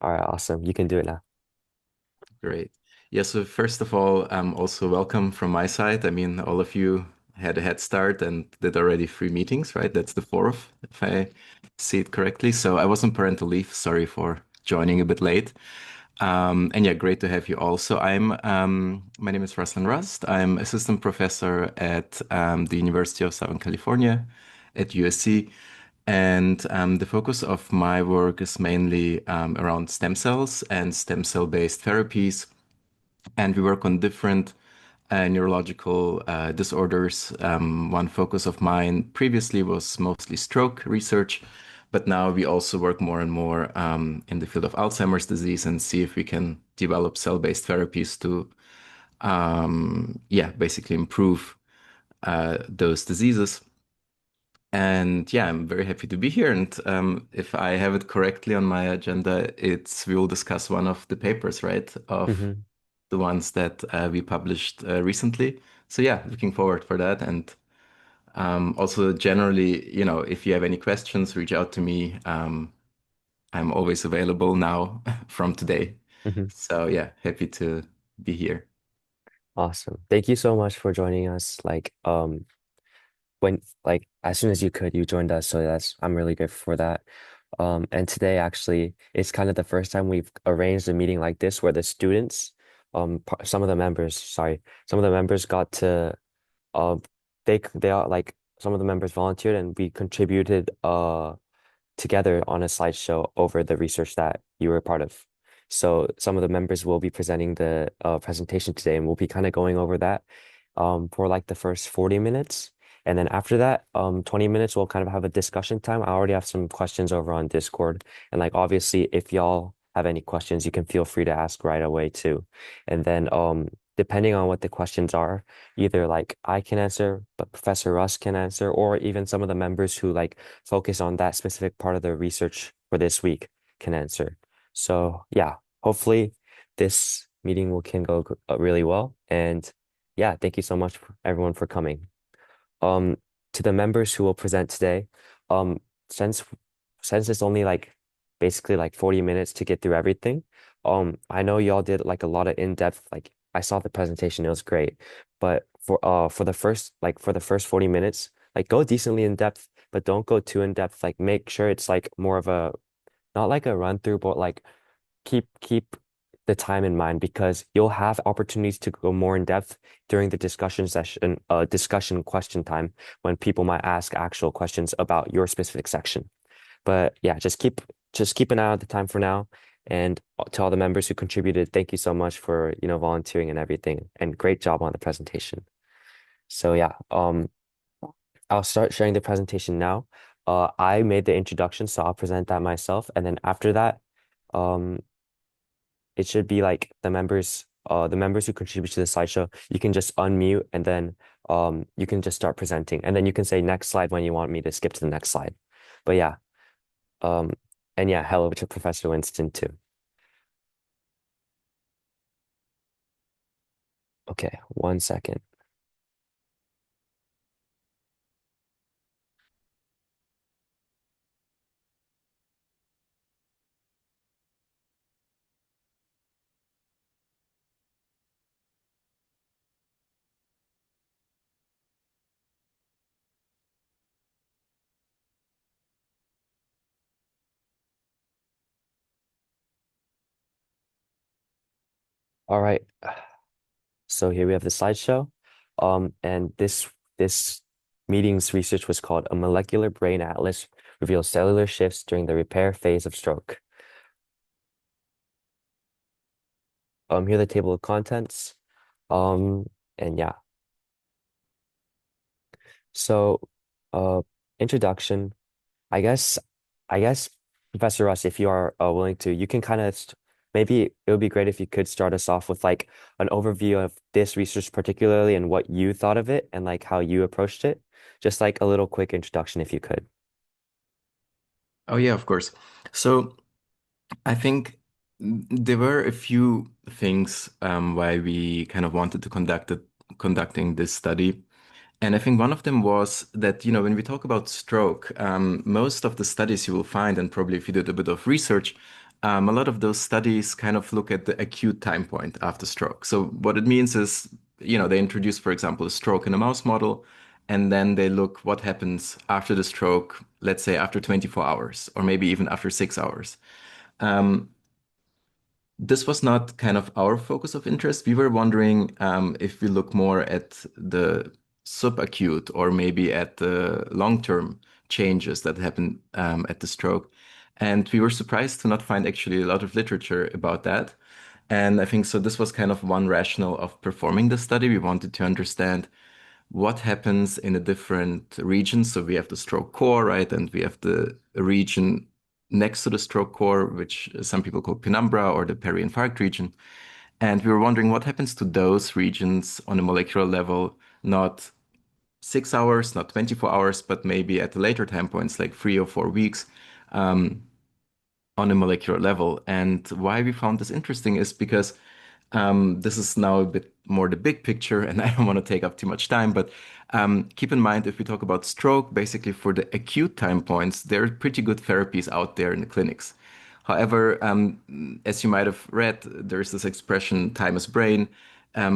All right, awesome. You can do it now. Great. Yeah, so first of all, also welcome from my side. I mean, all of you had a head start and did already 3 meetings, right? That's the fourth, if I see it correctly. So I was on parental leave. Sorry for joining a bit late. And yeah, great to have you all. So my name is Ruslan Rust. I'm assistant professor at the University of Southern California at USC. And the focus of my work is mainly around stem cells and stem cell-based therapies. And we work on different neurological disorders. One focus of mine previously was mostly stroke research, but now we also work more and more in the field of Alzheimer's disease and see if we can develop cell-based therapies to, yeah, basically improve those diseases. And yeah, I'm very happy to be here. And if I have it correctly on my agenda, it's we will discuss one of the papers, right, of Hmm. the ones that we published recently. So yeah, looking forward for that. And also generally, if you have any questions, reach out to me. I'm always available now from today. Hmm. So yeah, happy to be here. Awesome. Thank you so much for joining us. When as soon as you could, you joined us. So I'm really grateful for that. And today actually it's kind of the first time we've arranged a meeting like this where the students, some of the members got to uh they are like some of the members volunteered and we contributed together on a slideshow over the research that you were a part of. So some of the members will be presenting the presentation today, and we'll be kind of going over that for like the first 40 minutes. And then after that, 20 minutes, we'll kind of have a discussion time. I already have some questions over on Discord. And like obviously, if y'all have any questions, you can feel free to ask right away too. And then depending on what the questions are, either like I can answer, but Professor Russ can answer, or even some of the members who like focus on that specific part of the research for this week can answer. So yeah, hopefully this meeting will can go really well. And yeah, thank you so much everyone for coming. Um, to the members who will present today, um, since it's only like basically like 40 minutes to get through everything, I know y'all did like a lot of in-depth, like I saw the presentation, it was great. But for the first 40 minutes, like go decently in depth, but don't go too in depth. Like make sure it's like more of a not like a run through, but like keep the time in mind because you'll have opportunities to go more in depth during the discussion session, discussion question time when people might ask actual questions about your specific section. But yeah, just keep an eye on the time for now. And to all the members who contributed, thank you so much for, volunteering and everything. And great job on the presentation. So yeah, I'll start sharing the presentation now. I made the introduction, so I'll present that myself. And then after that, um, it should be like the members who contribute to the slideshow, you can just unmute and then you can just start presenting. And then you can say next slide when you want me to skip to the next slide. But yeah, um, and yeah, hello to Professor Winston too. Okay, 1 second. All right. So here we have the slideshow. And this meeting's research was called A Molecular Brain Atlas Reveals Cellular Shifts During the Repair Phase of Stroke. Here are the table of contents. Um, and yeah. So introduction. I guess I guess Professor Russ, if you are willing to, you can kind of maybe it would be great if you could start us off with like an overview of this research particularly and what you thought of it and like how you approached it. Just like a little quick introduction if you could. Oh yeah, of course. So I think there were a few things why we kind of wanted to conducting this study. And I think one of them was that, when we talk about stroke, most of the studies you will find, and probably if you did a bit of research, a lot of those studies kind of look at the acute time point after stroke. So what it means is, they introduce, for example, a stroke in a mouse model, and then they look what happens after the stroke, let's say after 24 hours, or maybe even after 6 hours. Um, this was not kind of our focus of interest. We were wondering if we look more at the subacute or maybe at the long-term changes that happen at the stroke. And we were surprised to not find actually a lot of literature about that. And I think so this was kind of one rationale of performing the study. We wanted to understand what happens in the different regions. So we have the stroke core, right? And we have the region next to the stroke core, which some people call penumbra or the peri-infarct region. And we were wondering what happens to those regions on a molecular level, not 6 hours, not 24 hours, but maybe at the later time points, like 3 or 4 weeks. Um, on a molecular level. And why we found this interesting is because this is now a bit more the big picture, and I don't want to take up too much time, but keep in mind if we talk about stroke, basically for the acute time points, there are pretty good therapies out there in the clinics. However, as you might have read, there's this expression, time is brain,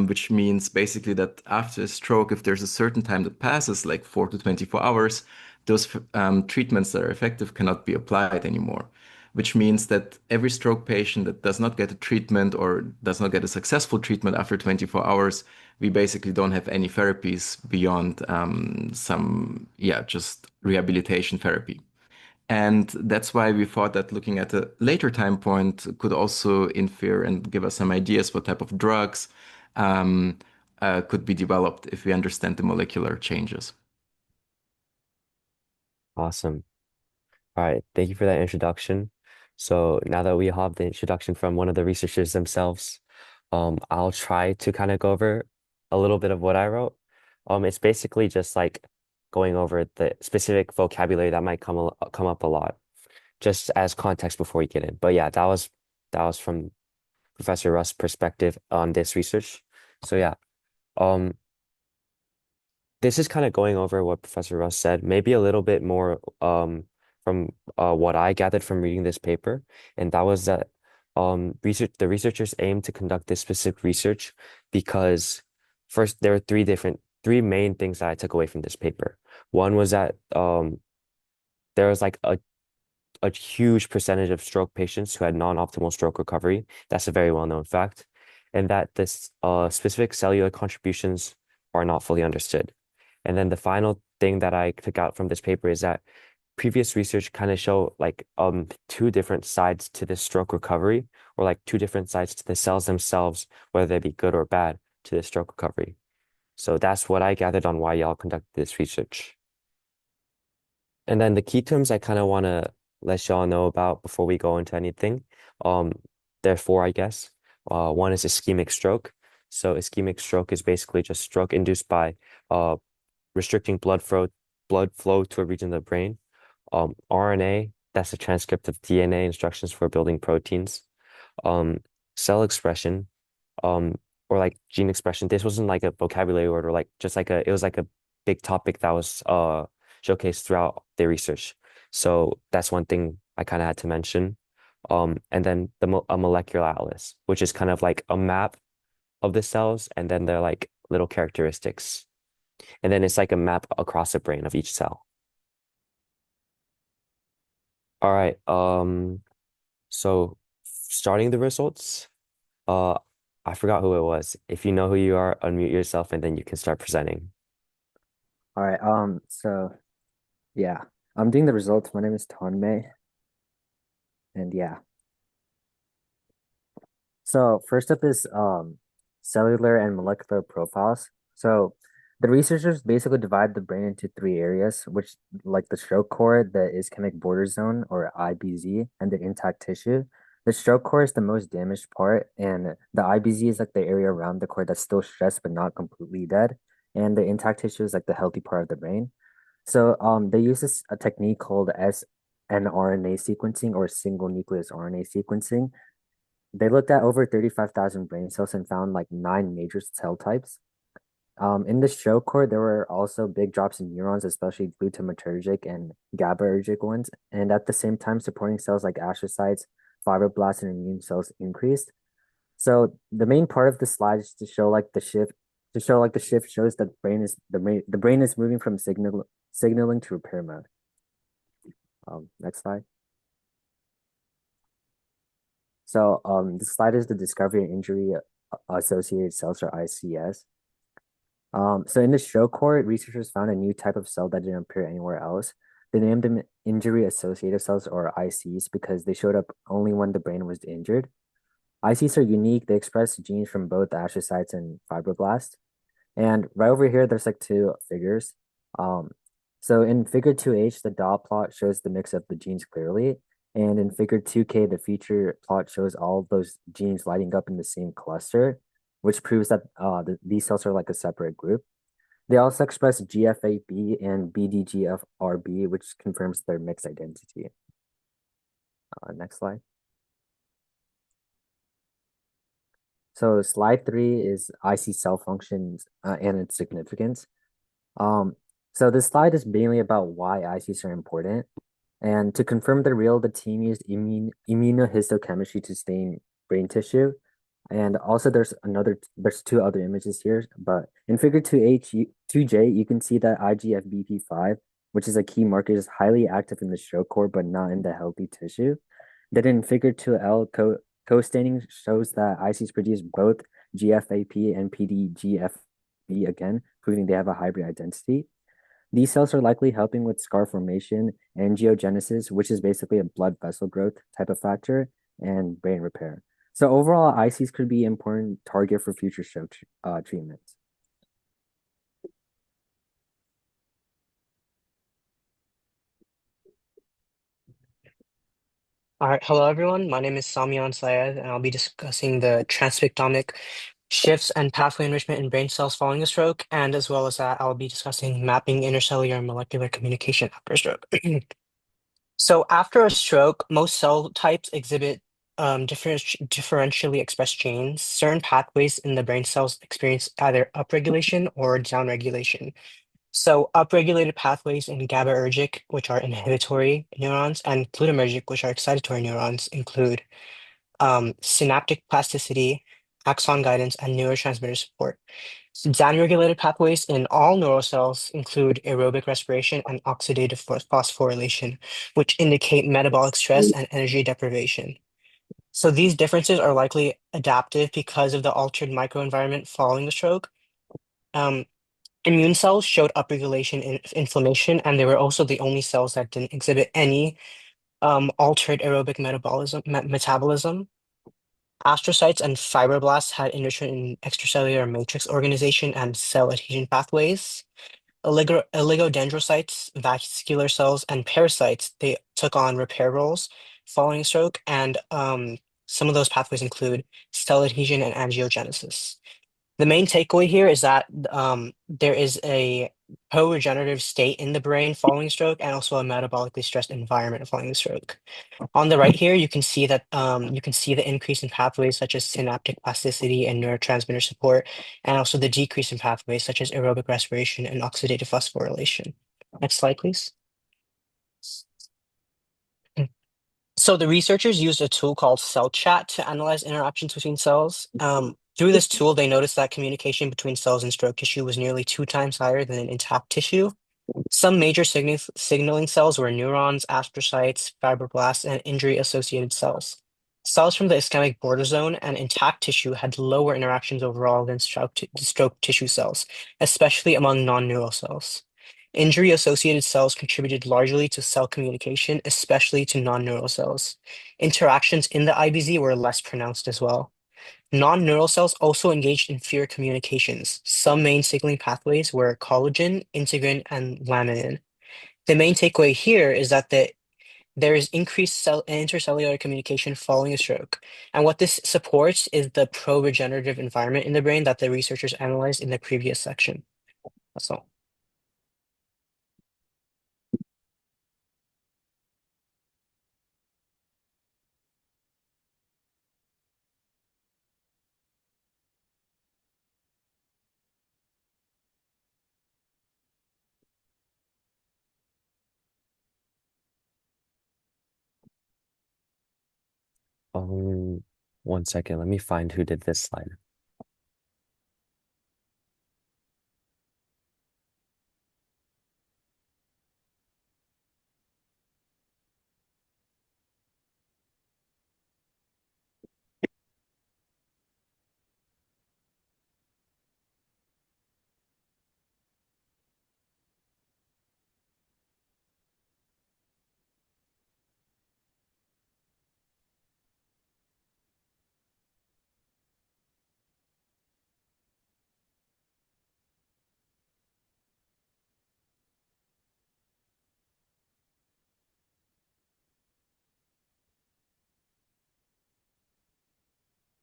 which means basically that after a stroke, if there's a certain time that passes, like 4 to 24 hours, those treatments that are effective cannot be applied anymore, which means that every stroke patient that does not get a treatment or does not get a successful treatment after 24 hours, we basically don't have any therapies beyond just rehabilitation therapy. And that's why we thought that looking at a later time point could also infer and give us some ideas what type of drugs um, could be developed if we understand the molecular changes. Awesome. All right, thank you for that introduction. So now that we have the introduction from one of the researchers themselves, I'll try to kind of go over a little bit of what I wrote. It's basically just like going over the specific vocabulary that might come up a lot, just as context before we get in. But yeah, that was from Professor Rust's perspective on this research. So yeah, um, this is kind of going over what Professor Russ said, maybe a little bit more from what I gathered from reading this paper, and that was that the researchers aim to conduct this specific research because first there are three main things that I took away from this paper. One was that there was like a huge percentage of stroke patients who had non-optimal stroke recovery. That's a very well-known fact, and that this specific cellular contributions are not fully understood. And then the final thing that I took out from this paper is that previous research kind of show like two different sides to this stroke recovery, or like two different sides to the cells themselves, whether they be good or bad to the stroke recovery. So that's what I gathered on why y'all conducted this research. And then the key terms I kind of want to let y'all know about before we go into anything. Um, there are four, I guess. One is ischemic stroke. So ischemic stroke is basically just stroke induced by restricting blood flow to a region of the brain. RNA, that's a transcript of DNA instructions for building proteins. Um, Cell expression, um, or like gene expression. This wasn't like a vocabulary word or like just like it was like a big topic that was showcased throughout the research. So that's one thing I kind of had to mention. And then a molecular atlas, which is kind of like a map of the cells, and then they're like little characteristics. And then it's like a map across the brain of each cell. All right. So starting the results, uh, I forgot who it was. If you know who you are, unmute yourself and then you can start presenting. All right. So yeah, I'm doing the results. My name is Tonmei, and yeah. So first up is cellular and molecular profiles. So the researchers basically divide the brain into three areas, which like the stroke core, the ischemic border zone or IBZ, and the intact tissue. The stroke core is the most damaged part, and the IBZ is like the area around the core that's still stressed but not completely dead. And the intact tissue is like the healthy part of the brain. So they use this a technique called snRNA sequencing or single nucleus RNA sequencing. They looked at over 35,000 brain cells and found like nine major cell types. In the stroke core, there were also big drops in neurons, especially glutamatergic and GABAergic ones, and at the same time, supporting cells like astrocytes, fibroblasts and immune cells increased. So the main part of the slide is to show like the shift, shows that the brain is moving from signaling to repair mode. Next slide. So this slide is the discovery and injury associated cells, or ICS. So in the stroke cohort, researchers found a new type of cell that didn't appear anywhere else. They named them injury associated cells, or ICs, because they showed up only when the brain was injured. ICs are unique. They express genes from both astrocytes and fibroblasts. And right over here, there's like two figures. Um, so in figure 2H, the dot plot shows the mix of the genes clearly. And in figure 2K, the feature plot shows all of those genes lighting up in the same cluster, which proves that these cells are like a separate group. They also express GFAB and BDGFRB, which confirms their mixed identity. Next slide. So slide 3 is IC cell functions and its significance. So this slide is mainly about why ICs are important. And to confirm they're real, the team used immunohistochemistry to stain brain tissue. And also there's two other images here, but in figure 2J, you can see that IGFBP5, which is a key marker, is highly active in the stroke core, but not in the healthy tissue. Then in figure 2L, co-staining shows that ICs produce both GFAP and PDGFB, again, proving they have a hybrid identity. These cells are likely helping with scar formation, angiogenesis, which is basically a blood vessel growth type of factor, and brain repair. So overall, ICs could be an important target for future stroke treatments. All right, hello everyone. My name is Samian Syed, and I'll be discussing the transcriptomic shifts and pathway enrichment in brain cells following a stroke, and as well as that, I'll be discussing mapping intercellular and molecular communication after a stroke. So after a stroke, most cell types exhibit differentially expressed genes. Certain pathways in the brain cells experience either upregulation or downregulation. So upregulated pathways in GABAergic, which are inhibitory neurons, and glutamatergic, which are excitatory neurons, include synaptic plasticity, axon guidance, and neurotransmitter support. Downregulated pathways in all neural cells include aerobic respiration and oxidative phosphorylation, which indicate metabolic stress and energy deprivation. So these differences are likely adaptive because of the altered microenvironment following the stroke. Um, Immune cells showed upregulation in inflammation, and they were also the only cells that didn't exhibit any altered aerobic metabolism. Astrocytes and fibroblasts had enrichment in extracellular matrix organization and cell adhesion pathways. Oligodendrocytes, vascular cells, and pericytes, they took on repair roles following stroke, and some of those pathways include cell adhesion and angiogenesis. The main takeaway here is that there is a pro-regenerative state in the brain following stroke and also a metabolically stressed environment following the stroke. On the right here, you can see that you can see the increase in pathways such as synaptic plasticity and neurotransmitter support, and also the decrease in pathways such as aerobic respiration and oxidative phosphorylation. Next slide, please. So the researchers used a tool called cell chat to analyze interactions between cells. Through this tool, they noticed that communication between cells in stroke tissue was nearly 2 times higher than in intact tissue. Some major signaling cells were neurons, astrocytes, fibroblasts, and injury-associated cells. Cells from the ischemic border zone and intact tissue had lower interactions overall than stroke tissue cells, especially among non-neural cells. Injury-associated cells contributed largely to cell communication, especially to non-neural cells. Interactions in the IBZ were less pronounced as well. Non-neural cells also engaged in fewer communications. Some main signaling pathways were collagen, integrin, and laminin. The main takeaway here is that there is increased intercellular communication following a stroke. And what this supports is the pro-regenerative environment in the brain that the researchers analyzed in the previous section. That's all. Um, 1 second. Let me find who did this slide.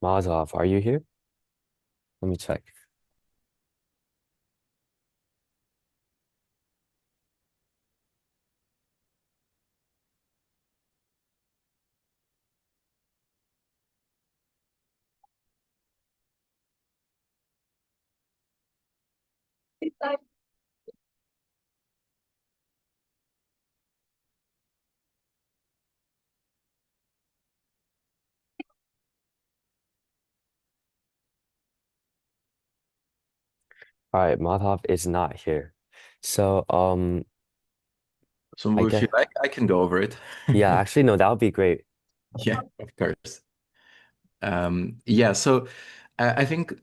Mazov, are you here? Let me check. All right, Madhav is not here. So, So I if you guess, like, I can go over it. yeah, actually, no, that would be great. Yeah, of course. Yeah, so I think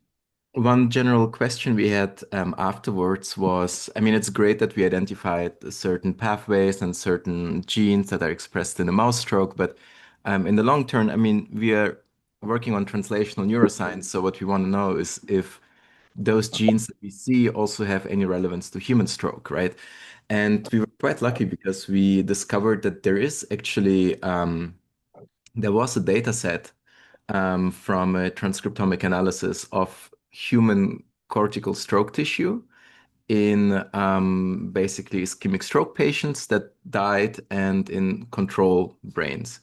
one general question we had afterwards was, I mean, it's great that we identified certain pathways and certain genes that are expressed in the mouse stroke, but in the long term, I mean, we are working on translational neuroscience. So what we want to know is if those genes that we see also have any relevance to human stroke, right? And we were quite lucky because we discovered that there is actually there was a data set from a transcriptomic analysis of human cortical stroke tissue in basically ischemic stroke patients that died and in control brains.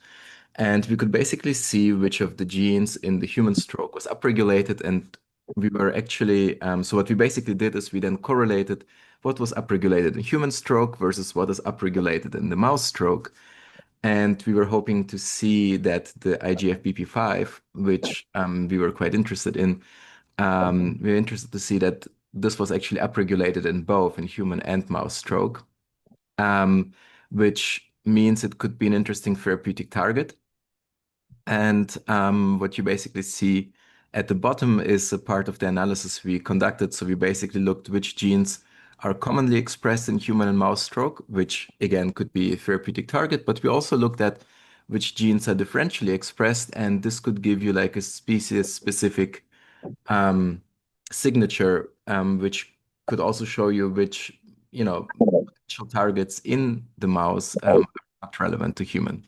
And we could basically see which of the genes in the human stroke was upregulated. And we were actually, so what we basically did is we then correlated what was upregulated in human stroke versus what is upregulated in the mouse stroke. And we were hoping to see that the IGF-BP5, which we were quite interested in, we were interested to see that this was actually upregulated in both in human and mouse stroke, um, which means it could be an interesting therapeutic target. And what you basically see at the bottom is a part of the analysis we conducted. So we basically looked which genes are commonly expressed in human and mouse stroke, which again could be a therapeutic target, but we also looked at which genes are differentially expressed, and this could give you like a species-specific um, signature, which could also show you which, potential targets in the mouse are not relevant to human.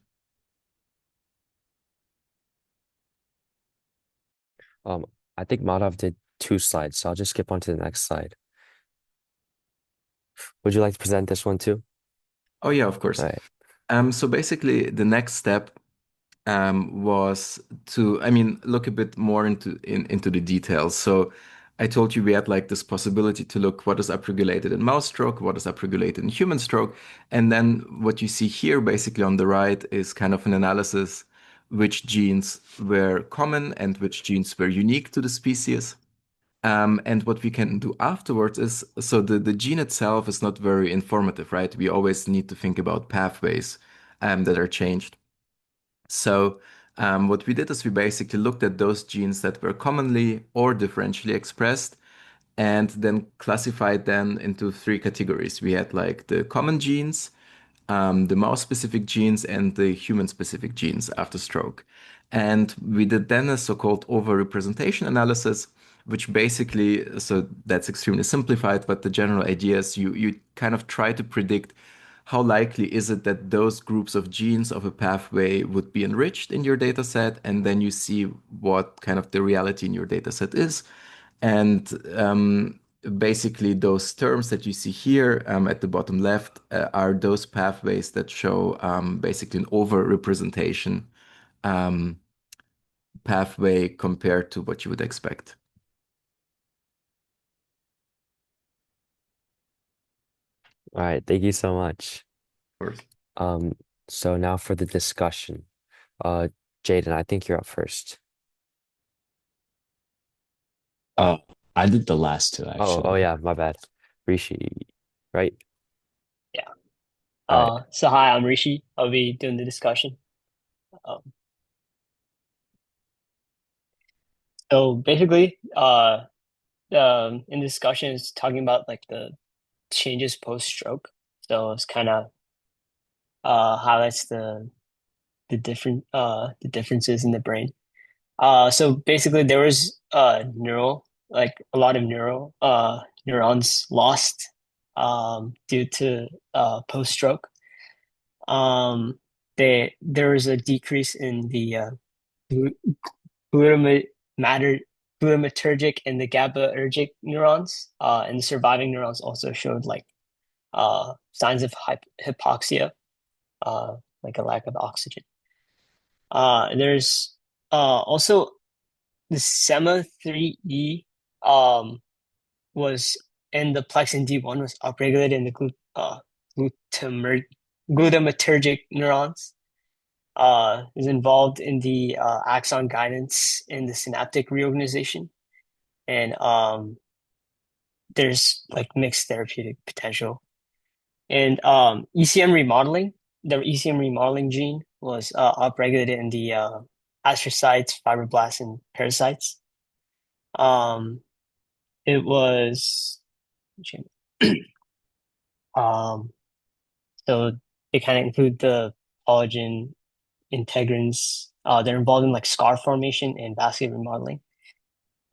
Um, I think Madhav did 2 slides, so I'll just skip on to the next slide. Would you like to present this one too? Oh yeah, of course. All right. So basically, the next step was to, I mean, look a bit more into the details. So I told you we had like this possibility to look what is upregulated in mouse stroke, what is upregulated in human stroke, and then what you see here, basically on the right, is kind of an analysis which genes were common and which genes were unique to the species. And what we can do afterwards is, so the gene itself is not very informative, right? We always need to think about pathways that are changed. So what we did is we basically looked at those genes that were commonly or differentially expressed and then classified them into 3 categories. We had like the common genes, the mouse-specific genes, and the human-specific genes after stroke. And we did then a so-called overrepresentation analysis, which basically, so that's extremely simplified, but the general idea is you kind of try to predict how likely is it that those groups of genes of a pathway would be enriched in your data set, and then you see what kind of the reality in your data set is. And basically, those terms that you see here at the bottom left are those pathways that show basically an overrepresentation um, pathway compared to what you would expect. All right. Thank you so much. Of course. Um, so now for the discussion. Uh, Jaden, I think you're up first. Uh, I did the last two Oh actually. yeah, my bad. Rishi, right? Yeah. All right. So hi, I'm Rishi. I'll be doing the discussion. Um, so basically, in the discussion is talking about like the changes post-stroke. So it's kind of highlights the differences in the brain. So basically, there was neural like a lot of neurons lost due to post-stroke. Um, there was a decrease in the glu- glutamat matter glutamatergic and the GABAergic neurons, and the surviving neurons also showed like signs of hypoxia, uh, like a lack of oxygen. There's also the SEMA 3E um, was and the plexin D1 was upregulated in the glutamer glutamatergic neurons. Is involved in the axon guidance in the synaptic reorganization, and there's like mixed therapeutic potential. And ECM remodeling, the ECM remodeling gene was upregulated in the astrocytes, fibroblasts, and parasites. Um, it was um, so they kind of include the collagen integrins. They're involved in like scar formation and vascular remodeling.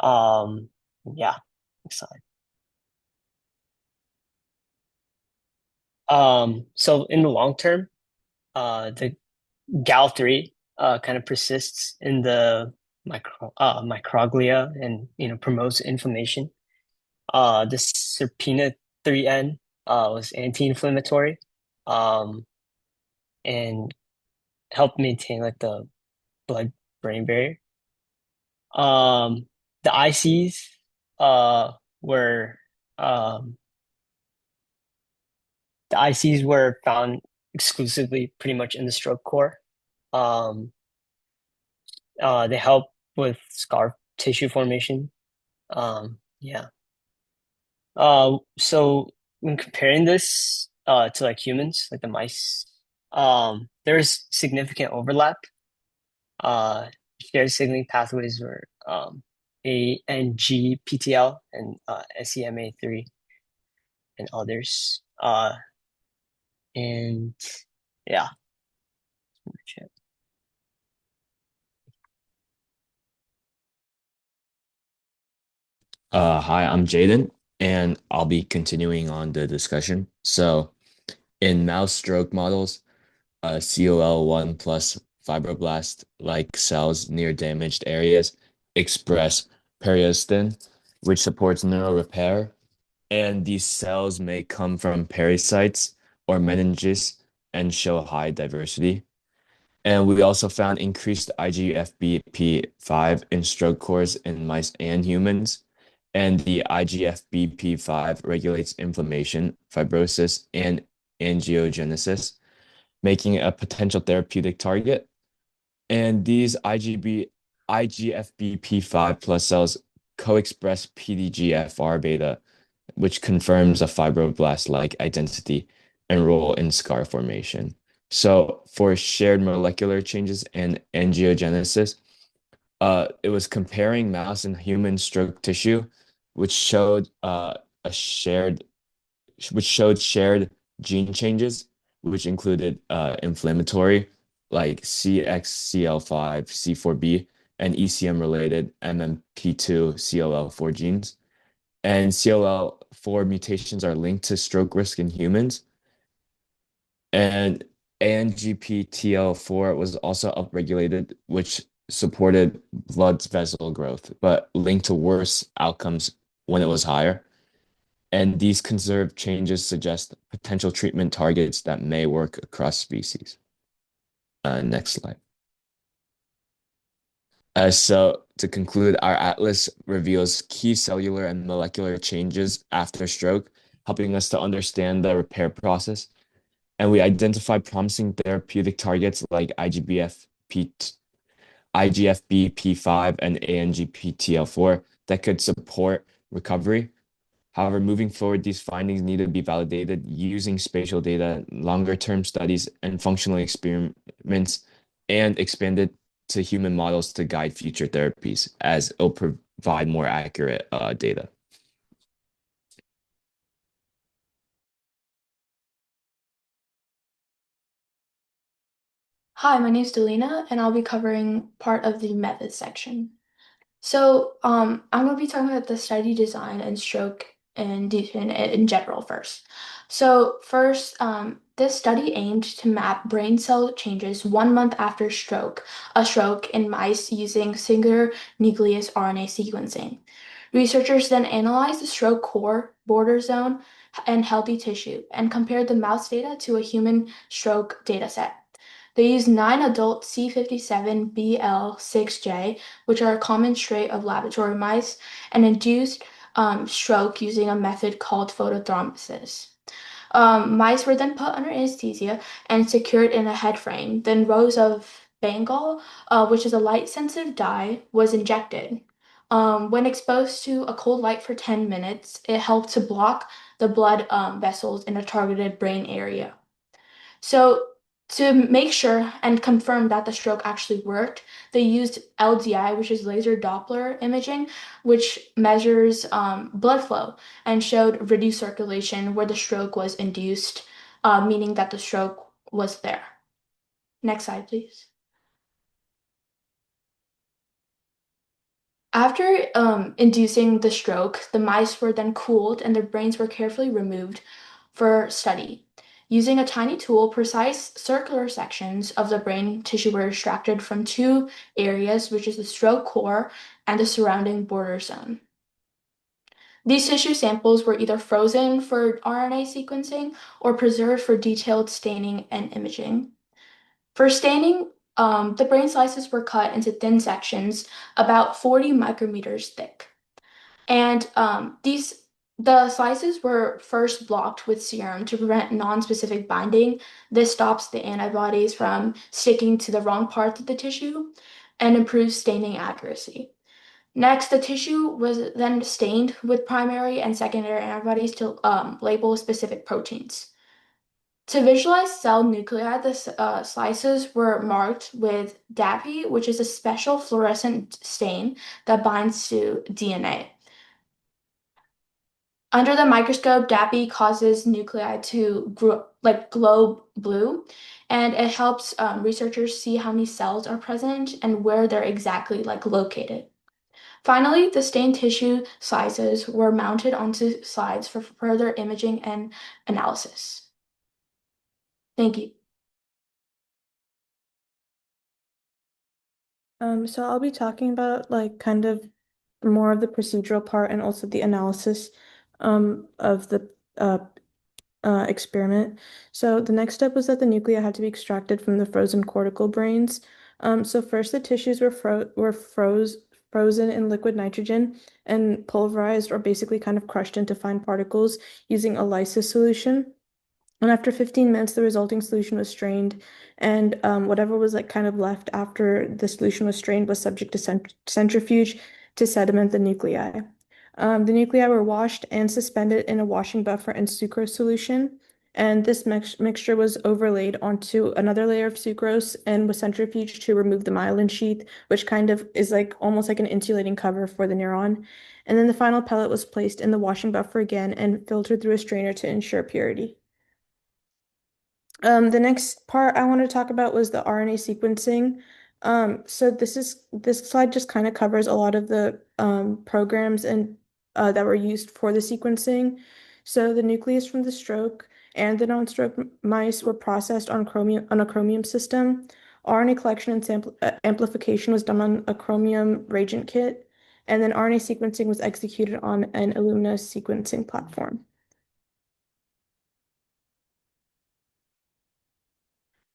Um, yeah, next slide. So in the long term, the gal-3 kind of persists in the microglia and promotes inflammation. The serpina 3N was anti-inflammatory, um, and helped maintain like the blood-brain barrier. Um, the ICs were um, the ICs were found exclusively pretty much in the stroke core. Um, they help with scar tissue formation. Yeah. So when comparing this to like humans, like the mice, there's significant overlap. Shared signaling pathways were ANGPTL and SEMA3 and others. And yeah. Hi, I'm Jaden, and I'll be continuing on the discussion. So, in mouse stroke models, COL1 plus fibroblast-like cells near damaged areas express periostin, which supports neural repair, and these cells may come from pericytes or meninges and show high diversity. And we also found increased IGFBP5 in stroke cores in mice and humans. And the IGFBP5 regulates inflammation, fibrosis, and angiogenesis, making it a potential therapeutic target. And these IGFBP5 plus cells co-express PDGFR beta, which confirms a fibroblast-like identity and role in scar formation. So for shared molecular changes and angiogenesis, it was comparing mouse and human stroke tissue, which showed a shared which showed shared gene changes, which included inflammatory like CXCL5, C4b, and ECM related MMP2 CLL4 genes. And CLL4 mutations are linked to stroke risk in humans. And ANGPTL4 was also upregulated, which supported blood vessel growth, but linked to worse outcomes when it was higher. And these conserved changes suggest potential treatment targets that may work across species. Next slide. So to conclude, our atlas reveals key cellular and molecular changes after stroke, helping us to understand the repair process. And we identify promising therapeutic targets like IGFB P5 and ANGPTL4 that could support recovery. However, moving forward, these findings need to be validated using spatial data, longer-term studies, and functional experiments, and expanded to human models to guide future therapies, as it'll provide more accurate data. Hi, my name is Delina, and I'll be covering part of the methods section. So, I'm going to be talking about the study design and stroke induction in general first. So, first, this study aimed to map brain cell changes 1 month after a stroke in mice using singular nucleus RNA sequencing. Researchers then analyzed the stroke core, border zone, and healthy tissue and compared the mouse data to a human stroke dataset. They used 9 adult C57BL6J, which are a common trait of laboratory mice, and induced stroke using a method called photothrombosis. Mice were then put under anesthesia and secured in a head frame. Then rows of Bengal, which is a light-sensitive dye, was injected. When exposed to a cold light for 10 minutes, it helped to block the blood vessels in a targeted brain area. So, to make sure and confirm that the stroke actually worked, they used LDI, which is laser Doppler imaging, which measures blood flow and showed reduced circulation where the stroke was induced, meaning that the stroke was there. Next slide, please. After inducing the stroke, the mice were then cooled and their brains were carefully removed for study. Using a tiny tool, precise circular sections of the brain tissue were extracted from two areas, which is the stroke core and the surrounding border zone. These tissue samples were either frozen for RNA sequencing or preserved for detailed staining and imaging. For staining, the brain slices were cut into thin sections about 40 micrometers thick. And the slices were first blocked with serum to prevent non-specific binding. This stops the antibodies from sticking to the wrong parts of the tissue and improves staining accuracy. Next, the tissue was then stained with primary and secondary antibodies to label specific proteins. To visualize cell nuclei, the slices were marked with DAPI, which is a special fluorescent stain that binds to DNA. Under the microscope, DAPI causes nuclei to glow blue, and it helps researchers see how many cells are present and where they're exactly located. Finally, the stained tissue slices were mounted onto slides for further imaging and analysis. Thank you. So I'll be talking about kind of more of the procedural part and also the analysis of the experiment. So the next step was that the nuclei had to be extracted from the frozen cortical brains. So first the tissues were frozen in liquid nitrogen and pulverized or basically kind of crushed into fine particles using a lysis solution. And after 15 minutes, the resulting solution was strained, and whatever was kind of left after the solution was strained was subject to centrifuge to sediment the nuclei. The nuclei were washed and suspended in a washing buffer and sucrose solution, and this mixture was overlaid onto another layer of sucrose and was centrifuged to remove the myelin sheath, which kind of is almost like an insulating cover for the neuron. And then the final pellet was placed in the washing buffer again and filtered through a strainer to ensure purity. The next part I want to talk about was the RNA sequencing. So this slide just kind of covers a lot of the programs and that were used for the sequencing. So the nucleus from the stroke and the non-stroke mice were processed on a chromium system. RNA collection and amplification was done on a chromium reagent kit, and then RNA sequencing was executed on an Illumina sequencing platform.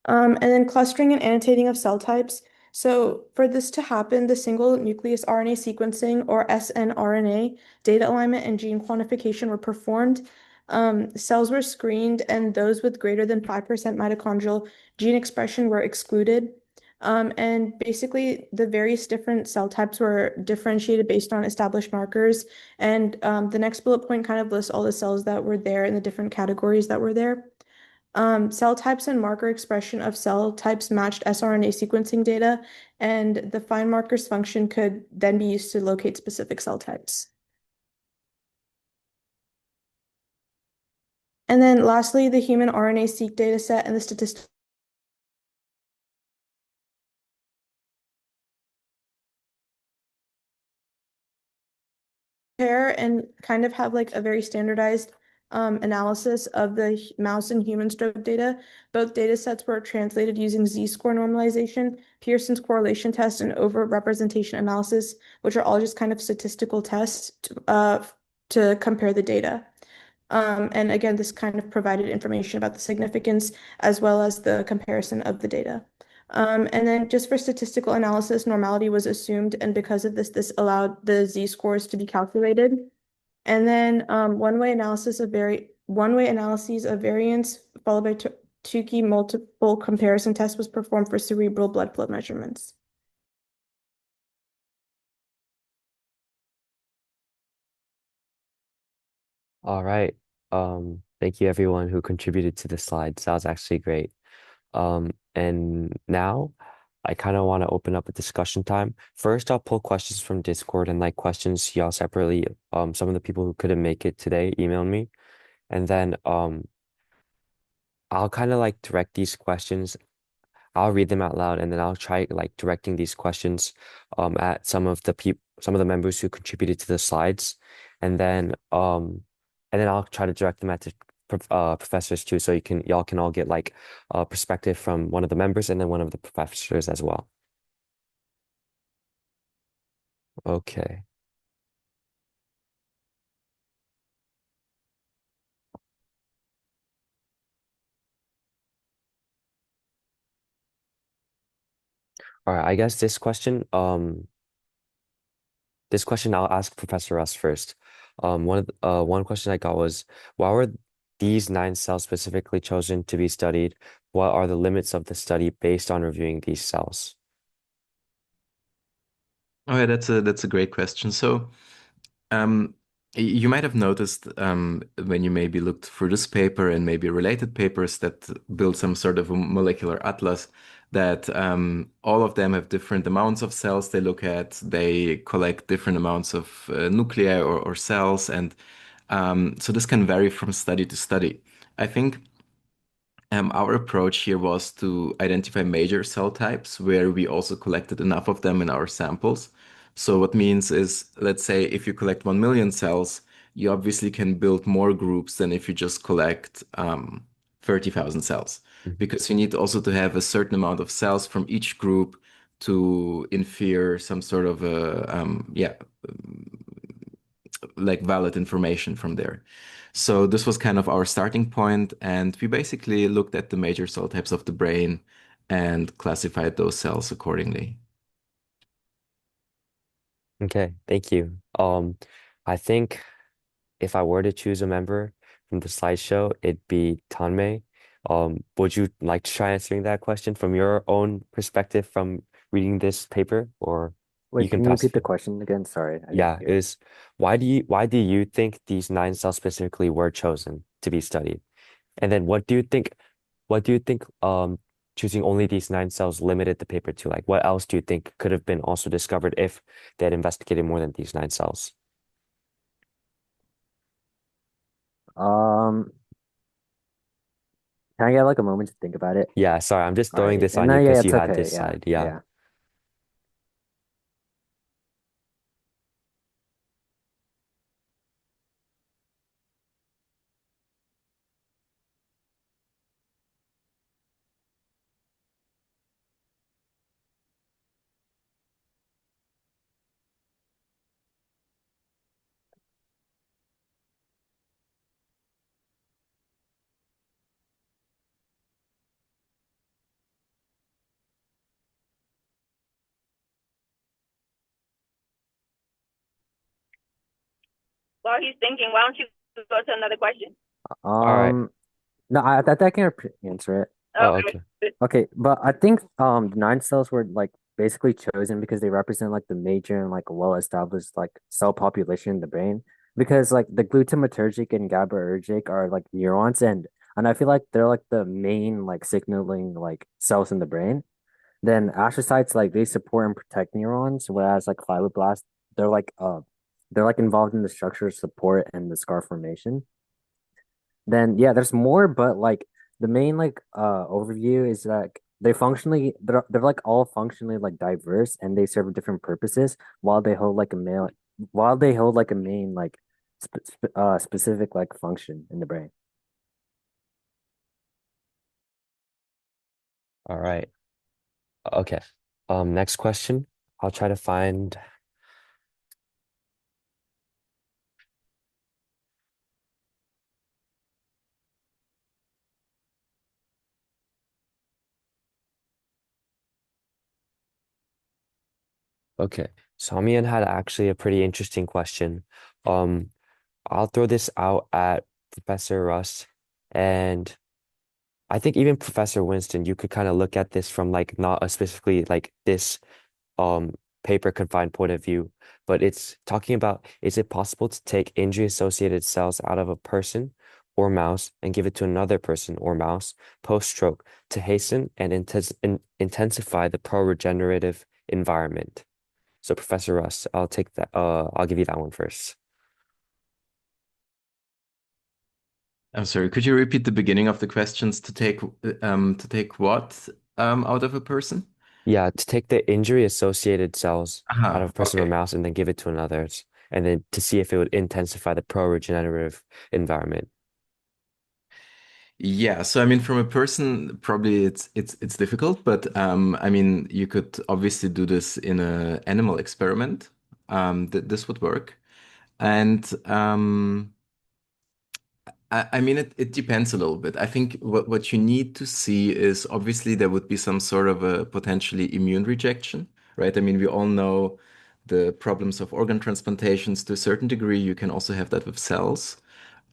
And then clustering and annotating of cell types. So for this to happen, the single nucleus RNA sequencing, or snRNA, data alignment and gene quantification were performed. Cells were screened, and those with greater than 5% mitochondrial gene expression were excluded. And basically, the various different cell types were differentiated based on established markers. And the next bullet point kind of lists all the cells that were there in the different categories that were there. Cell types and marker expression of cell types matched sRNA sequencing data, and the find markers function could then be used to locate specific cell types. And then lastly, the human RNA-seq data set and the statistical compare and kind of have like a very standardized analysis of the mouse and human stroke data. Both data sets were translated using z-score normalization, Pearson's correlation test, and overrepresentation analysis, which are all just kind of statistical tests to compare the data. And again, this kind of provided information about the significance as well as the comparison of the data. And then just for statistical analysis, normality was assumed, and because of this, this allowed the z-scores to be calculated. And then one-way analyses of variance followed by Tukey multiple comparison test was performed for cerebral blood flow measurements. All right. Thank you everyone who contributed to the slides. That was actually great. And now I kind of want to open up a discussion time. First, I'll pull questions from Discord and like questions y'all separately. Some of the people who couldn't make it today emailed me. And then I'll kind of like direct these questions. I'll read them out loud and then I'll try like directing these questions at some of the members who contributed to the slides. And then I'll try to direct them at the professors too, so y'all can all get like a perspective from one of the members and then one of the professors as well. Okay. All right, I guess this question I'll ask Professor Russ first. One question I got was, why were these 9 cells specifically chosen to be studied? What are the limits of the study based on reviewing these cells? Oh yeah, that's a great question. So, um, you might have noticed when you maybe looked through this paper and maybe related papers that build some sort of a molecular atlas, that all of them have different amounts of cells they look at. They collect different amounts of nuclei or cells, and so this can vary from study to study. I think our approach here was to identify major cell types where we also collected enough of them in our samples. So what means is, let's say if you collect 1 million cells, you obviously can build more groups than if you just collect 30,000 cells, Mhm. because you need also to have a certain amount of cells from each group to infer some sort of like valid information from there. So this was kind of our starting point, and we basically looked at the major cell types of the brain and classified those cells accordingly. Okay, thank you. I think if I were to choose a member from the slideshow, it'd be Tanmay. Would you like to try answering that question from your own perspective from reading this paper, or you Wait, can can you pass? repeat the question again? Sorry, I didn't Yeah, hear. is why do you think these 9 cells specifically were chosen to be studied? And then what do you think choosing only these 9 cells limited the paper to? Like what else do you think could have been also discovered if they had investigated more than these 9 cells? Um, can I get like a moment to think about it? Yeah, sorry, I'm just All throwing right, this and on no, you yeah, because it's you had okay. this Yeah, slide. Yeah. yeah. While he's thinking, why don't you go to another question? All right. Um, no, I can answer it. Oh, Okay. okay. Okay, but I think the nine cells were like basically chosen because they represent like the major and like well-established like cell population in the brain. Because like the glutamatergic and GABAergic are like neurons, and I feel like they're like the main like signaling like cells in the brain. Then astrocytes like they support and protect neurons, whereas like fibroblasts they're like involved in the structure support and the scar formation. Then yeah, there's more, but like the main like overview is like they're like all functionally like diverse and they serve different purposes while they hold like a main like specific like function in the brain. All right. Okay. Next question. I'll try to find. Okay. Samian had actually a pretty interesting question. Um, I'll throw this out at Professor Russ, and I think even Professor Winston, you could kind of look at this from like not a specifically like this um paper confined point of view, but it's talking about is it possible to take injury associated cells out of a person or mouse and give it to another person or mouse post-stroke to hasten and intensify the pro-regenerative environment. So Professor Russ, I'll take that I'll give you that one first. I'm sorry, could you repeat the beginning of the questions to take what out of a person? Yeah, to take the injury associated cells out of a person or Okay. mouse and then give it to another, and then to see if it would intensify the pro-regenerative environment. Yeah, so I mean, from a person, probably it's difficult, but I mean, you could obviously do this in a animal experiment. Th This would work, and I mean, it depends a little bit. I think what you need to see is obviously there would be some sort of a potentially immune rejection, right? I mean, we all know the problems of organ transplantations to a certain degree. You can also have that with cells.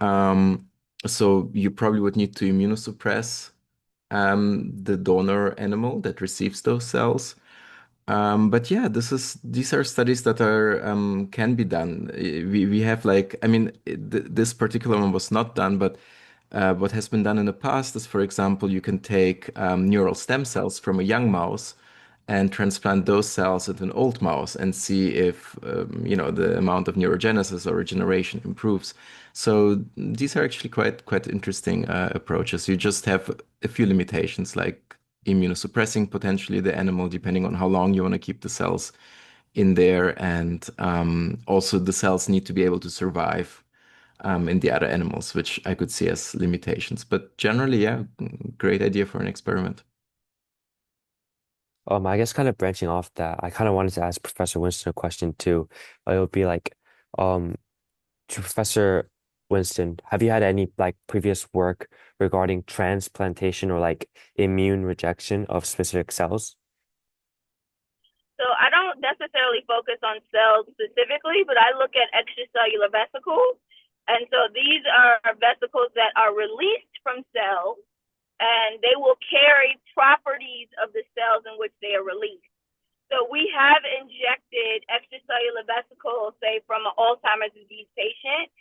Um, so you probably would need to immunosuppress the donor animal that receives those cells. But yeah, these are studies that are can be done. We have like I mean this particular one was not done, but what has been done in the past is, for example, you can take neural stem cells from a young mouse and transplant those cells into an old mouse and see if you know the amount of neurogenesis or regeneration improves. So these are actually quite interesting approaches. You just have a few limitations like immunosuppressing potentially the animal depending on how long you want to keep the cells in there, and also the cells need to be able to survive in the other animals, which I could see as limitations. But generally, yeah, great idea for an experiment. I guess kind of branching off that, I kind of wanted to ask Professor Winston a question too. It would be like, um, to Professor Winston, have you had any like previous work regarding transplantation or like immune rejection of specific cells? So I don't necessarily focus on cells specifically, but I look at extracellular vesicles. And so these are vesicles that are released from cells and they will carry properties of the cells in which they are released. So we have injected extracellular vesicles, say from an Alzheimer's disease patient.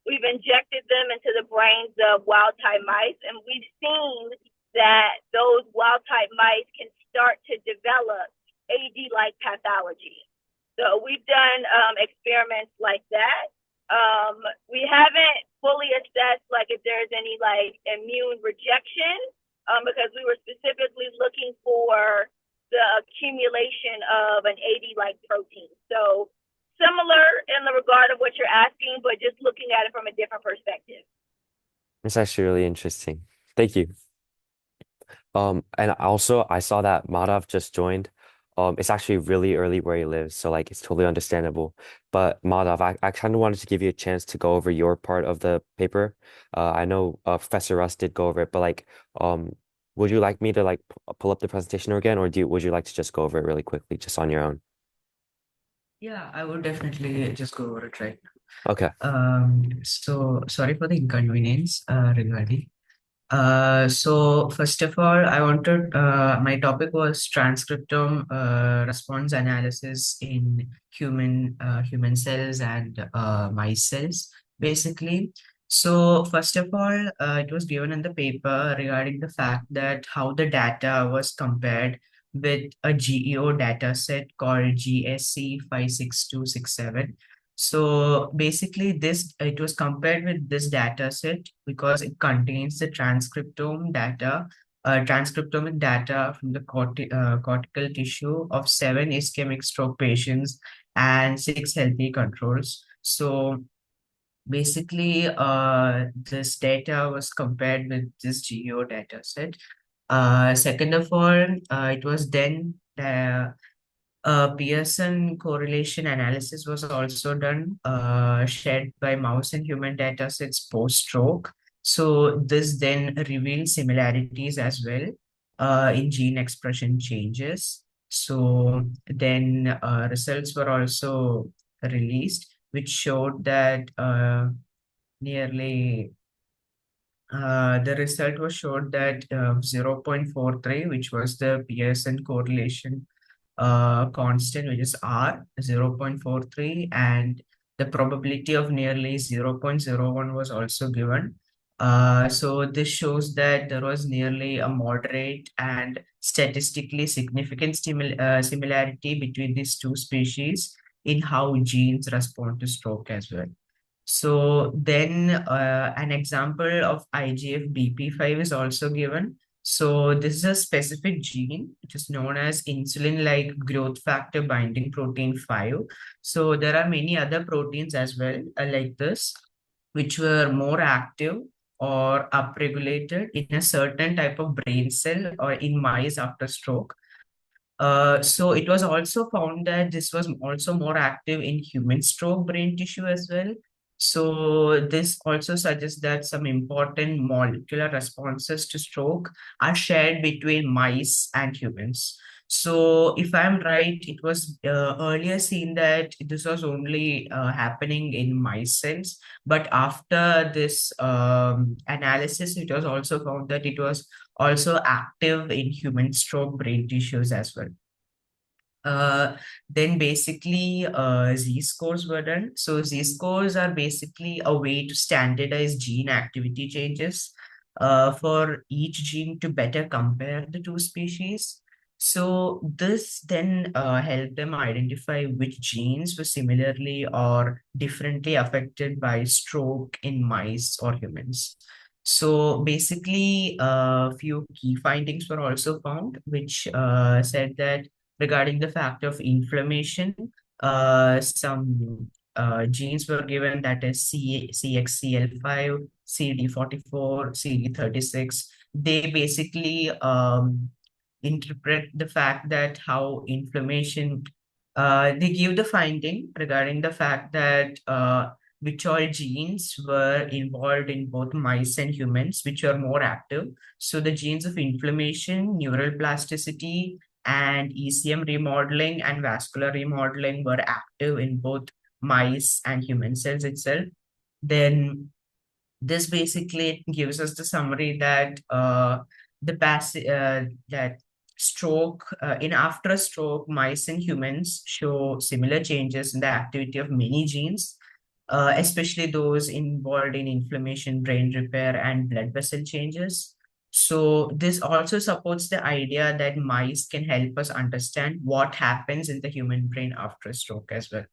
We've injected them into the brains of wild type mice, and we've seen that those wild type mice can start to develop AD-like pathology. So we've done experiments like that. We haven't fully assessed like if there's any like immune rejection because we were specifically looking for the accumulation of an AD-like protein. So similar in the regard of what you're asking, but just looking at it from a different perspective. It's actually really interesting. Thank you. And also I saw that Madhav just joined. It's actually really early where he lives, so like it's totally understandable. But Madhav, I kind of wanted to give you a chance to go over your part of the paper. I know Professor Russ did go over it, but like, would you like me to like pull up the presentation again, or would you like to just go over it really quickly, just on your own? Yeah, I would definitely just go over it right Okay. now. So sorry for the inconvenience regarding. So first of all, my topic was transcriptome response analysis in human cells and mice cells, basically. So first of all, it was given in the paper regarding the fact that how the data was compared with a GEO data set called GSC 56267. So basically, this it was compared with this data set because it contains the transcriptomic data from the cortical tissue of 7 ischemic stroke patients and 6 healthy controls. So basically, this data was compared with this GEO data set. Second of all, it was then Pearson correlation analysis was also done, shared by mouse and human data sets post-stroke. So this then revealed similarities as well in gene expression changes. So then results were also released, which showed that nearly the result was showed that 0.43, which was the Pearson correlation constant, which is R, 0.43, and the probability of nearly 0.01 was also given. So this shows that there was nearly a moderate and statistically significant similarity between these two species in how genes respond to stroke as well. So then an example of IGF-BP5 is also given. So this is a specific gene, which is known as insulin-like growth factor binding protein 5. So there are many other proteins as well like this, which were more active or upregulated in a certain type of brain cell or in mice after stroke. So it was also found that this was also more active in human stroke brain tissue as well. So this also suggests that some important molecular responses to stroke are shared between mice and humans. So if I'm right, it was earlier seen that this was only happening in mice cells, but after this analysis, it was also found that it was also active in human stroke brain tissues as well. Then basically Z-scores were done. So Z-scores are basically a way to standardize gene activity changes for each gene to better compare the two species. So this then helped them identify which genes were similarly or differently affected by stroke in mice or humans. So basically, a few key findings were also found, which said that regarding the fact of inflammation, some genes were given, that is CXCL5, CD44, CD36. They basically interpret the fact that how inflammation, they give the finding regarding the fact that which all genes were involved in both mice and humans, which are more active. So the genes of inflammation, neural plasticity, and ECM remodeling and vascular remodeling were active in both mice and human cells itself. Then this basically gives us the summary that that stroke in after a stroke, mice and humans show similar changes in the activity of many genes, especially those involved in inflammation, brain repair, and blood vessel changes. So this also supports the idea that mice can help us understand what happens in the human brain after a stroke as well.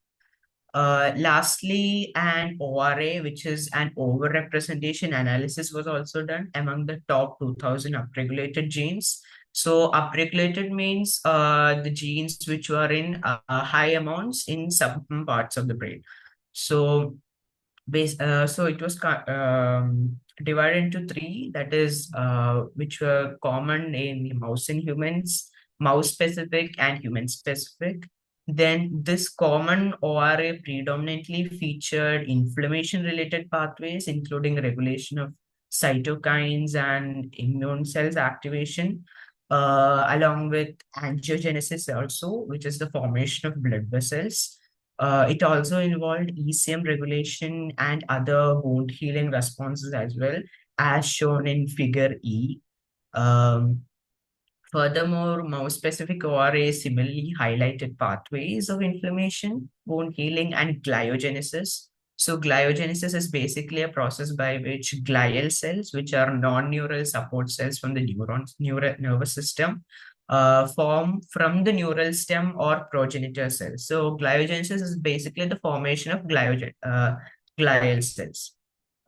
Lastly, an ORA, which is an overrepresentation analysis, was also done among the top 2000 upregulated genes. So upregulated means the genes which were in high amounts in some parts of the brain. So so it was divided into three, that is, which were common in mouse and humans, mouse specific and human specific. Then this common ORA predominantly featured inflammation related pathways, including regulation of cytokines and immune cells activation, along with angiogenesis also, which is the formation of blood vessels. It also involved ECM regulation and other wound healing responses as well. as shown in figure E. Um, Furthermore, mouse-specific ORAs similarly highlighted pathways of inflammation, wound healing, and gliogenesis. So gliogenesis is basically a process by which glial cells, which are non-neural support cells from the nervous system, form from the neural stem or progenitor cells. So gliogenesis is basically the formation of glial cells.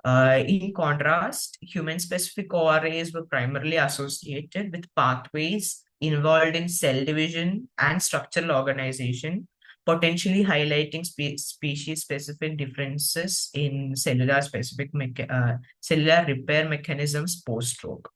In contrast, human-specific ORAs were primarily associated with pathways involved in cell division and structural organization, potentially highlighting species-specific differences in cellular repair mechanisms post-stroke.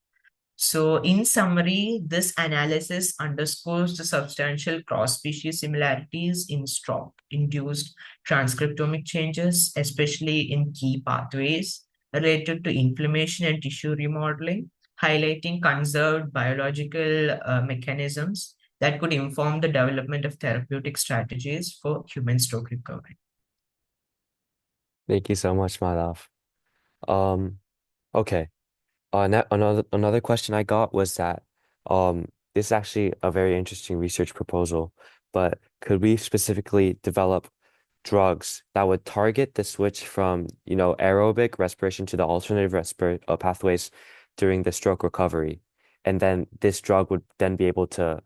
So, in summary, this analysis underscores the substantial cross-species similarities in stroke-induced transcriptomic changes, especially in key pathways related to inflammation and tissue remodeling, highlighting conserved biological mechanisms that could inform the development of therapeutic strategies for human stroke recovery. Thank you so much, Madhav. Um, okay. Another question I got was that this is actually a very interesting research proposal, but could we specifically develop drugs that would target the switch from, aerobic respiration to the alternative pathways during the stroke recovery? And then this drug would then be able to,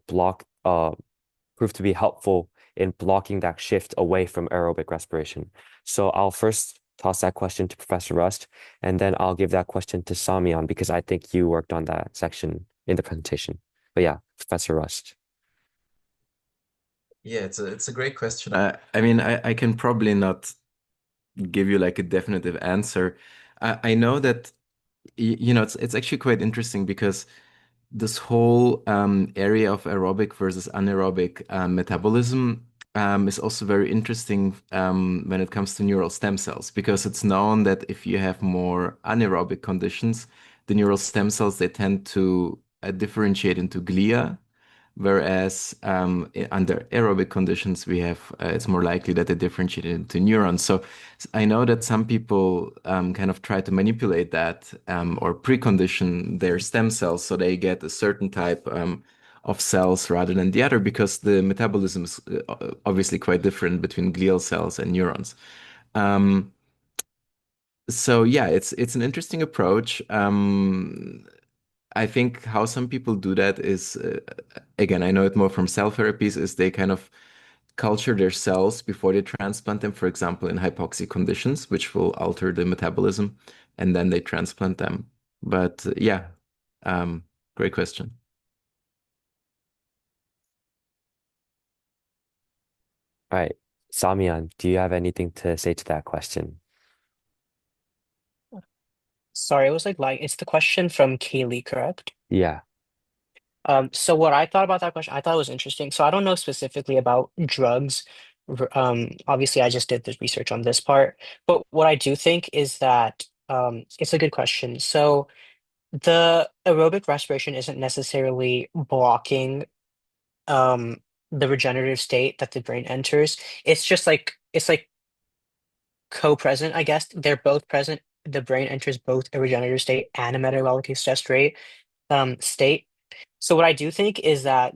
block prove to be helpful in blocking that shift away from aerobic respiration. So I'll first toss that question to Professor Rust, and then I'll give that question to Samion because I think you worked on that section in the presentation. But yeah, Professor Rust. Yeah, it's a great question. I mean, I can probably not give you like a definitive answer. I know that it's actually quite interesting because this whole area of aerobic versus anaerobic metabolism is also very interesting when it comes to neural stem cells, because it's known that if you have more anaerobic conditions, the neural stem cells, they tend to differentiate into glia, whereas under aerobic conditions, we have it's more likely that they differentiate into neurons. So I know that some people kind of try to manipulate that or precondition their stem cells so they get a certain type of cells rather than the other, because the metabolism is obviously quite different between glial cells and neurons. So yeah, it's an interesting approach. I think how some people do that is, again, I know it more from cell therapies, is they kind of culture their cells before they transplant them, for example, in hypoxic conditions, which will alter the metabolism, and then they transplant them. But yeah, great question. All right, Samion, do you have anything to say to that question? Sorry, it was like it's the question from Kaylee, correct? Yeah. So what I thought about that question, I thought it was interesting. So I don't know specifically about drugs. Obviously, I just did the research on this part, but what I do think is that it's a good question. So the aerobic respiration isn't necessarily blocking the regenerative state that the brain enters. It's just like it's like co-present, I guess. They're both present. The brain enters both a regenerative state and a metabolic stress rate state. So what I do think is I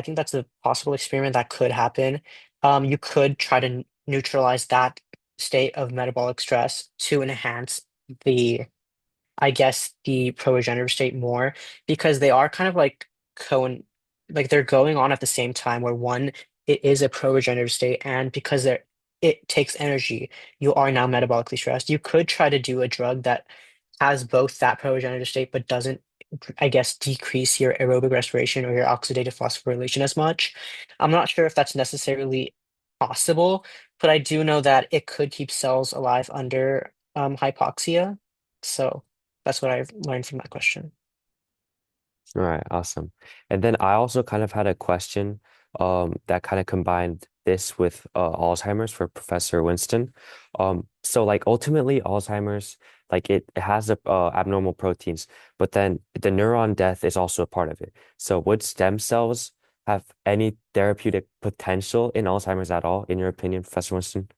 think that's a possible experiment that could happen. You could try to neutralize that state of metabolic stress to enhance the I guess the pro-regenerative state more, because they are kind of like like they're going on at the same time, where one, it is a pro-regenerative state, and because it takes energy, you are now metabolically stressed. You could try to do a drug that has both that pro-regenerative state but doesn't, I guess, decrease your aerobic respiration or your oxidative phosphorylation as much. I'm not sure if that's necessarily possible, but I do know that it could keep cells alive under hypoxia. So that's what I've learned from that question. All right, awesome. And then I also kind of had a question that kind of combined this with Alzheimer's for Professor Winston. So like ultimately Alzheimer's, like it has abnormal proteins, but then the neuron death is also a part of it. So would stem cells have any therapeutic potential in Alzheimer's at all, in your opinion, Professor Winston?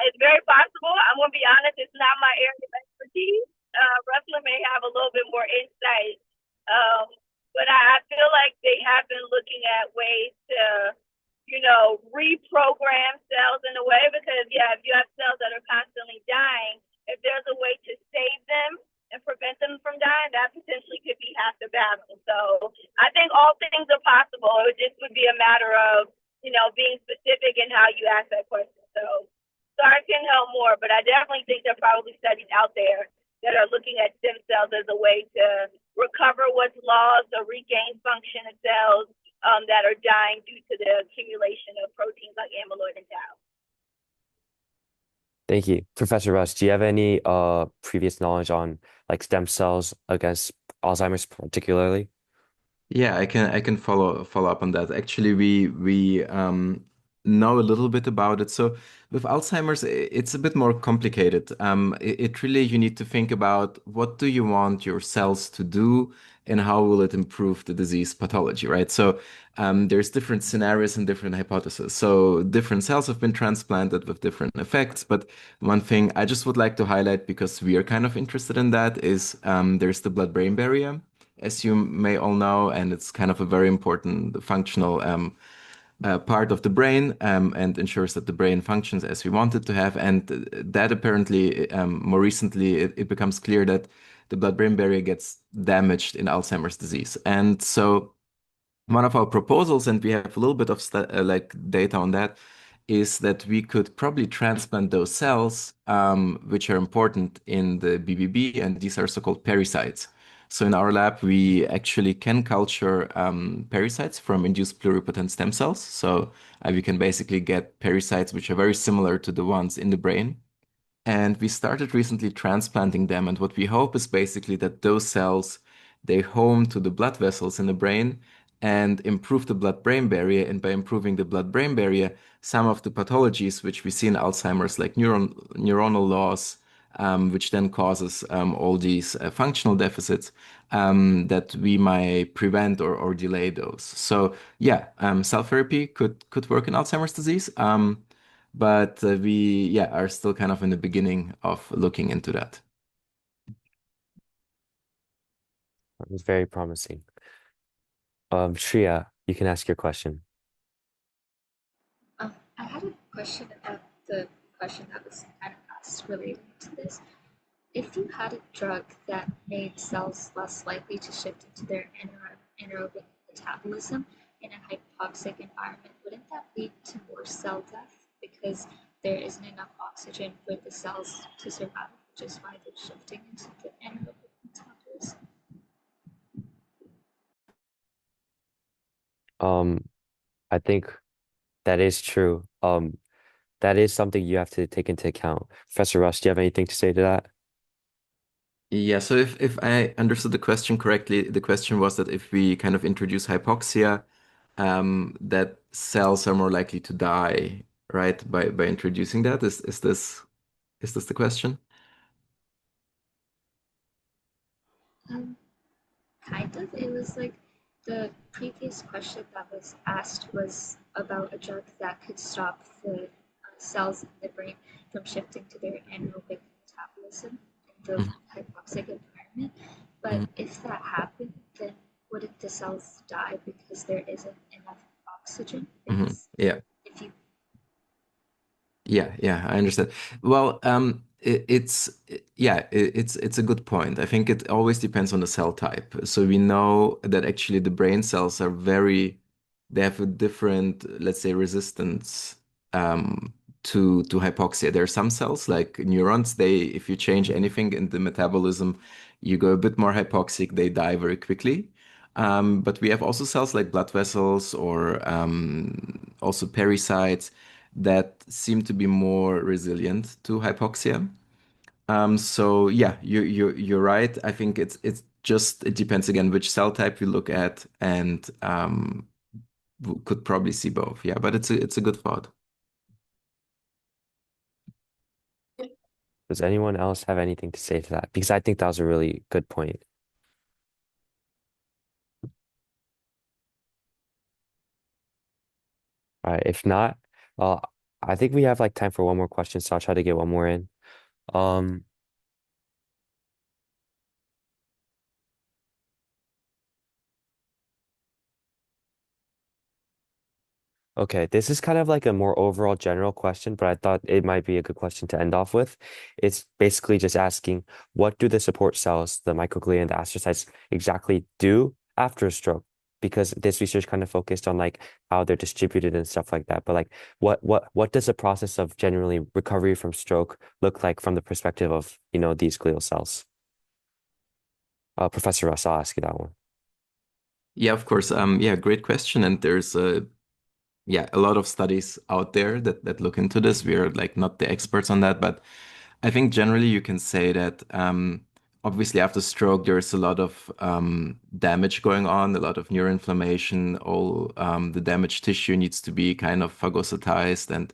It's very possible. I'm gonna be honest, it's not my area of expertise. Ruslan may have a little bit more insight, but I feel like they have been looking at ways to, reprogram cells in a way because, yeah, if you have cells that are constantly dying, if there's a way to save them and prevent them from dying, that potentially could be half the battle. So I think all things are possible. It just would be a matter of, being specific in how you ask that question. So sorry I can't help more, but I definitely think there are probably studies out there that are looking at stem cells as a way to recover what's lost or regain function of cells that are dying due to the accumulation of proteins like amyloid and tau. Thank you. Professor Rust, do you have any previous knowledge on like stem cells against Alzheimer's particularly? Yeah, I can follow up on that. Actually, we know a little bit about it. So with Alzheimer's, it's a bit more complicated. It really you need to think about what do you want your cells to do and how will it improve the disease pathology, right? So there's different scenarios and different hypotheses. So different cells have been transplanted with different effects. But one thing I just would like to highlight because we are kind of interested in that is there's the blood-brain barrier as you may all know, and it's kind of a very important functional part of the brain and ensures that the brain functions as we want it to have. And that apparently, more recently, it becomes clear that the blood-brain barrier gets damaged in Alzheimer's disease. And so one of our proposals, and we have a little bit of like data on that, is that we could probably transplant those cells, which are important in the BBB, and these are so-called pericytes. So in our lab, we actually can culture pericytes from induced pluripotent stem cells. So we can basically get pericytes which are very similar to the ones in the brain. And we started recently transplanting them. And what we hope is basically that those cells, they home to the blood vessels in the brain and improve the blood-brain barrier. And by improving the blood-brain barrier, some of the pathologies which we see in Alzheimer's, like neuronal loss, which then causes all these functional deficits, that we might prevent or delay those. So yeah, cell therapy could work in Alzheimer's disease. But we, yeah, are still kind of in the beginning of looking into that. It was very promising. Shreya, you can ask your question. I had a question about the question that was kind of asked related to this. If you had a drug that made cells less likely to shift into their anaerobic metabolism in a hypoxic environment, wouldn't that lead to more cell death because there isn't enough oxygen for the cells to survive, which is why they're shifting into the anaerobic metabolism? I think that is true. That is something you have to take into account. Professor Rust, do you have anything to say to that? Yeah, so if I understood the question correctly, the question was that if we kind of introduce hypoxia, that cells are more likely to die, right? By introducing that. Is this the question? Um, Kind of. It was like the previous question that was asked was about a drug that could stop the cells in the brain from shifting to their anaerobic metabolism in the Mhm, hypoxic environment. But mhm, if that happened, then wouldn't the cells die because there isn't enough oxygen? mhm. Because Yeah. if you Yeah, I understand. Well, it's a good point. I think it always depends on the cell type. So we know that actually the brain cells are they have a different, let's say, resistance to hypoxia. There are some cells like neurons, if you change anything in the metabolism, you go a bit more hypoxic, they die very quickly. But we have also cells like blood vessels or also pericytes that seem to be more resilient to hypoxia. So yeah, you're right. I think it depends again which cell type you look at, and could probably see both. Yeah, but it's a good thought. Does anyone else have anything to say to that? Because I think that was a really good point. All right, if not, I think we have like time for one more question, so I'll try to get one more in. Um, Okay, this is kind of like a more overall general question, but I thought it might be a good question to end off with. It's basically just asking, what do the support cells, the microglia and the astrocytes, exactly do after a stroke? Because this research kind of focused on like how they're distributed and stuff like that. But like, what does the process of generally recovery from stroke look like from the perspective of, these glial cells? Professor Russ, I'll ask you that one. Yeah, of course. Yeah, great question. And there's a lot of studies out there that look into this. We are like not the experts on that, but I think generally you can say that obviously after stroke there's a lot of damage going on, a lot of neuroinflammation. All the damaged tissue needs to be kind of phagocytized and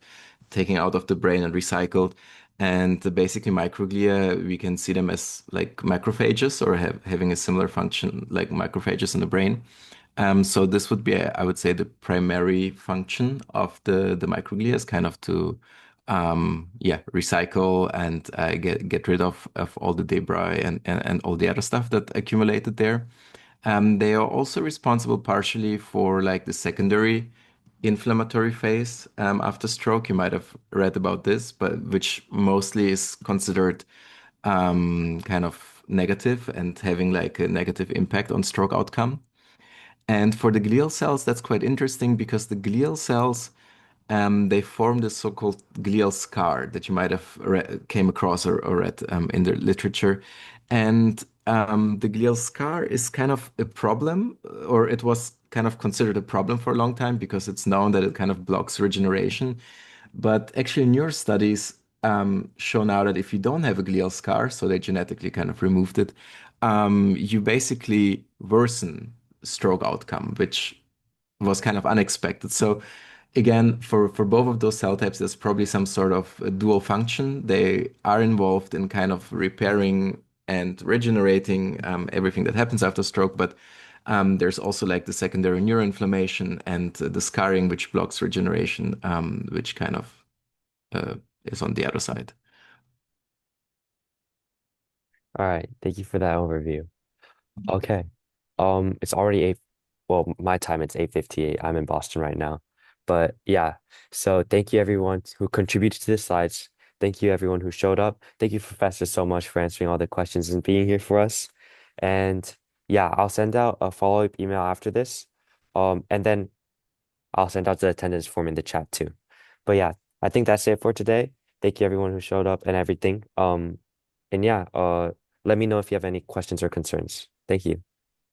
taken out of the brain and recycled. And basically microglia, we can see them as like macrophages or having a similar function like macrophages in the brain. So this would be, I would say, the primary function of the microglia is kind of to recycle and get rid of all the debris and all the other stuff that accumulated there. They are also responsible partially for like the secondary inflammatory phase after stroke. You might have read about this, but which mostly is considered kind of negative and having like a negative impact on stroke outcome. And for the glial cells, that's quite interesting because the glial cells, they form the so-called glial scar that you might have came across or read in the literature. And the glial scar is kind of a problem, or it was kind of considered a problem for a long time because it's known that it kind of blocks regeneration. But actually, newer studies show now that if you don't have a glial scar, so they genetically kind of removed it, you basically worsen stroke outcome, which was kind of unexpected. So again, for both of those cell types, there's probably some sort of a dual function. They are involved in kind of repairing and regenerating everything that happens after stroke, but there's also like the secondary neuroinflammation and the scarring, which blocks regeneration, which kind of uh, is on the other side. All right, thank you for that overview. Okay. It's already eight. Well, my time it's 8:58. I'm in Boston right now. But yeah, so thank you everyone who contributed to the slides. Thank you everyone who showed up. Thank you, Professor, so much for answering all the questions and being here for us. And yeah, I'll send out a follow-up email after this. And then I'll send out the attendance form in the chat too. But yeah, I think that's it for today. Thank you everyone who showed up and everything. And yeah, let me know if you have any questions or concerns. Thank you.